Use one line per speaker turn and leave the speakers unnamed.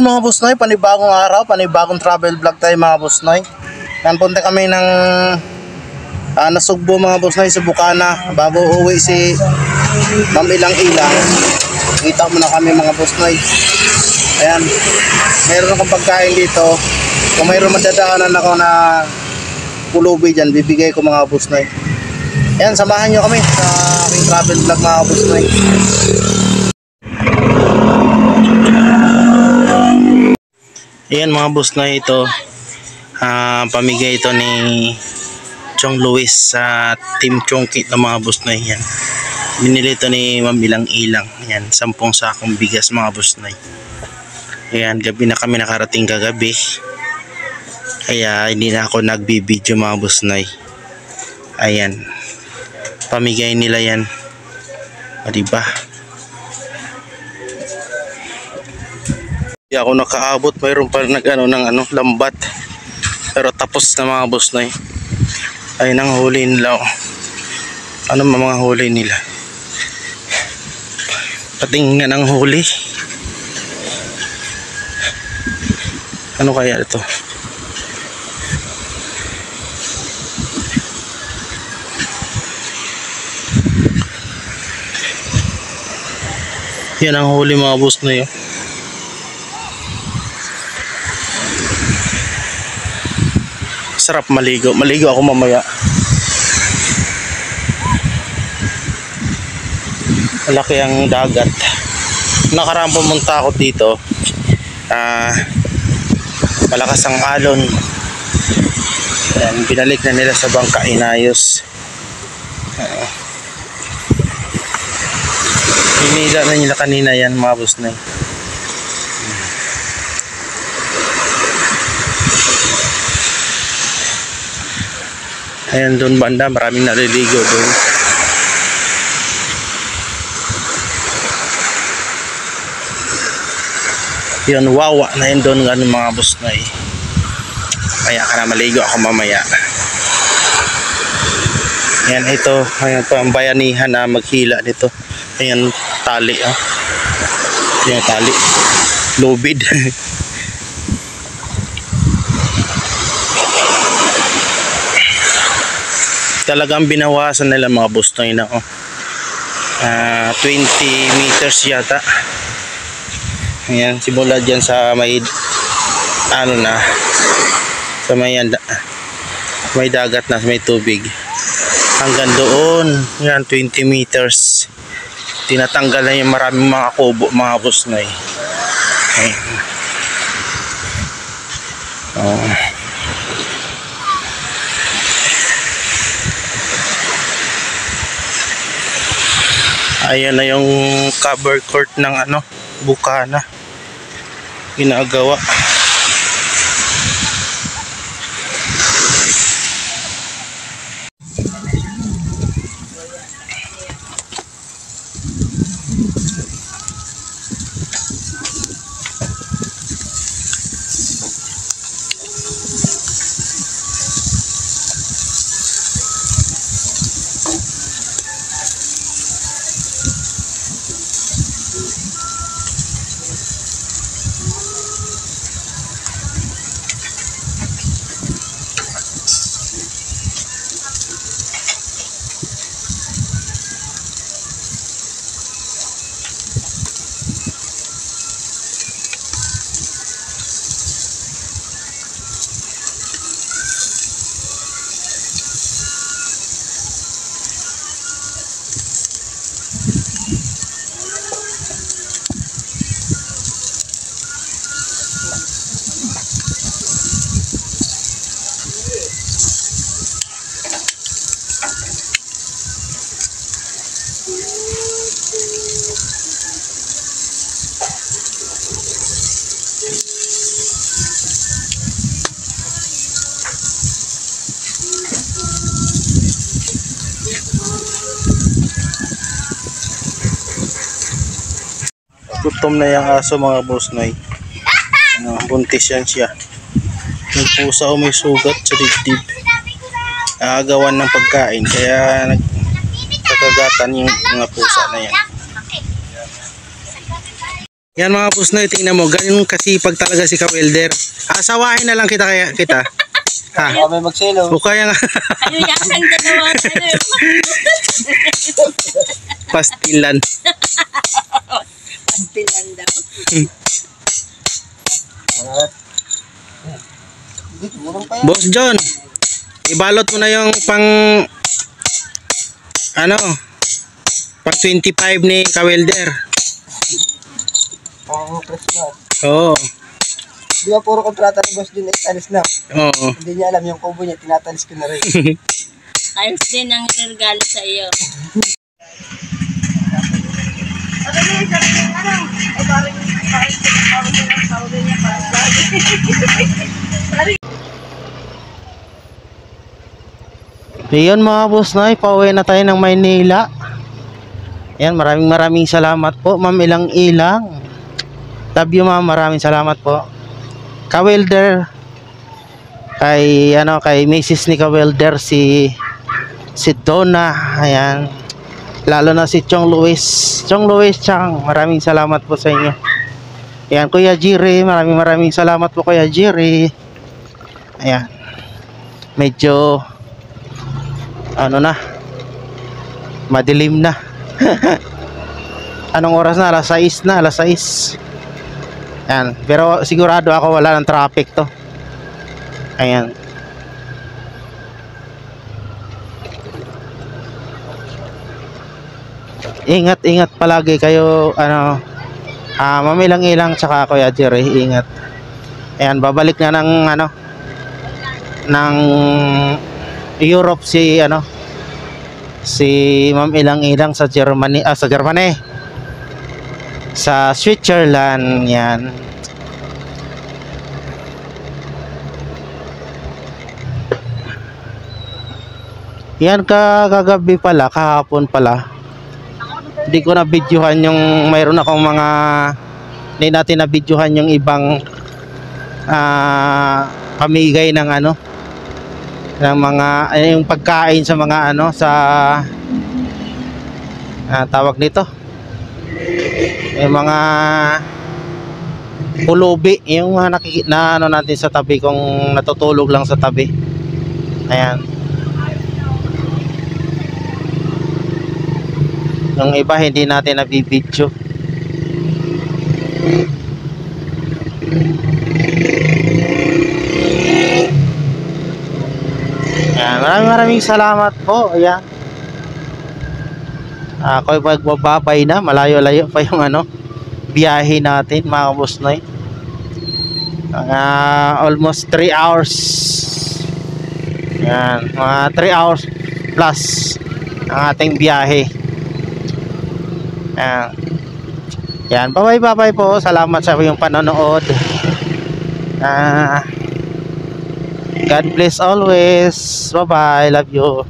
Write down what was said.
Yun mga boss noy, panibagong araw, panibagong travel vlog tayo mga boss noy. Yan, punta kami ng Nasugbo mga boss noy, sa Bukana. Bago uwi si Ma'am Ilang-Ilang, kita mo na kami mga boss noy. Ayan, mayroon akong pagkain dito. Kung mayroon madadaanan ako na pulubi dyan, bibigay ko mga boss noy. Ayan, samahan nyo kami sa aking travel vlog mga boss noy. Ayan mga boss noy, ito pamigay ito ni Chong Luis sa Team Chongkit na mga boss noy. Yan, binili ito ni Ma'am Ilang-Ilang. Yan, 10 sakong bigas mga boss noy. Ayan, gabi na kami nakarating kagabi, kaya hindi na ako nagbibideo mga boss noy. Ayan, pamigay nila yan, diba? Hindi ako nakaabot, mayroon pa ng lambat, pero tapos na mga boss noy. Ay nang huli nila. Ano mga huli nila? Patingnan ang huli. Ano kaya ito? Yan ang huli mga boss noy. Sarap maligo. Maligo ako mamaya. Malaki ang dagat. Nakaraan pumunta ako dito. Malakas ang alon. Ayan, binalik na nila sa bangka, inayos. Hinila na nila kanina yan mga boss noy. Ayan, doon banda, maraming naliligo doon. Yun, wawa na yun doon mga boss noy. Kaya ka na maligo ako mamaya. Ayan, ito, ayan pa ang bayanihan na maghila nito. Ayan, tali. Ayan, tali. Lubid. Talagang binawasan nila mga boss noy na 20 meters yata. Ayan, simula dyan sa may sa may dagat na, may tubig, hanggang doon. Yan, 20 meters. Tinatanggal na yung maraming mga kubo mga boss noy. Ayan na yung cover court ng Bukana, ginagawa. Gutom na yung aso mga boss noy. Buntis yan siya. Yung pusa may sugat sa dibdib. Nakagawan ng pagkain, kaya nagkagatan yung mga pusa na yan. Yan mga pusnoy, tingnan mo, ganun kasipag talaga si Ka-Welder. Asawahin na lang kita kaya kita. Ha?
May magselo.
O kaya nga,
Ano yan ang dalawa tayo?
pastilan.
Pastilan daw.
Dito, murang pa yan.
Boss John, ibalot mo na yung pang pang 25 ni Ka-Welder.
Pang Christmas.
Oo.
Di ba puro kontrata ni Boss Jun ay talis na?
Oo.
Hindi niya alam yung kubo niya, tinatalis ko na rin.
Ayos din ang regalo sa iyo.
Yun mga boss noy, pauwi na tayo ng Maynila. Yan, maraming salamat po Ma'am Ilang Ilang. Love you ma'am, maraming salamat po. Ka-Welder, kay Mrs. ni Ka-Welder, si Donna, ayan. Lalo na si Chong Luis Chang, maraming salamat po sa inyo. Ayan, Kuya Jiri, maraming salamat po Kuya Jiri. Ayan. Medyo madilim na. Anong oras na? Alas 6 na, alas 6. Ayan, pero sigurado ako wala ng traffic to. Ayan. Ingat palagi kayo, Ma'am Ilang Ilang tsaka Kuya Jerry, ingat. Ayan, babalik na ng Europe si Ma'am Ilang Ilang sa Germany, sa Switzerland. Yan. Yan, kagabi pala, kahapon pala, hindi ko na videohan yung mayroon akong hindi natin na videohan yung ibang pamigay ng ng mga yung pagkain sa mga sa tawag nito, yung mga pulubi, yung mga nakikita natin sa tabi kung natutulog lang sa tabi. Ayan. Yung iba hindi natin nabibidyo. Ayan, maraming salamat po. Ayan. Ako magbababay na, malayo-layo pa yung biyahe natin mga kabusnoy. Almost 3 hours. Ayan, mga 3 hours plus ang ating biyahe. Ayan. Yan, bye-bye po. Salamat sa iyong panonood. God bless always. Bye-bye. Love you.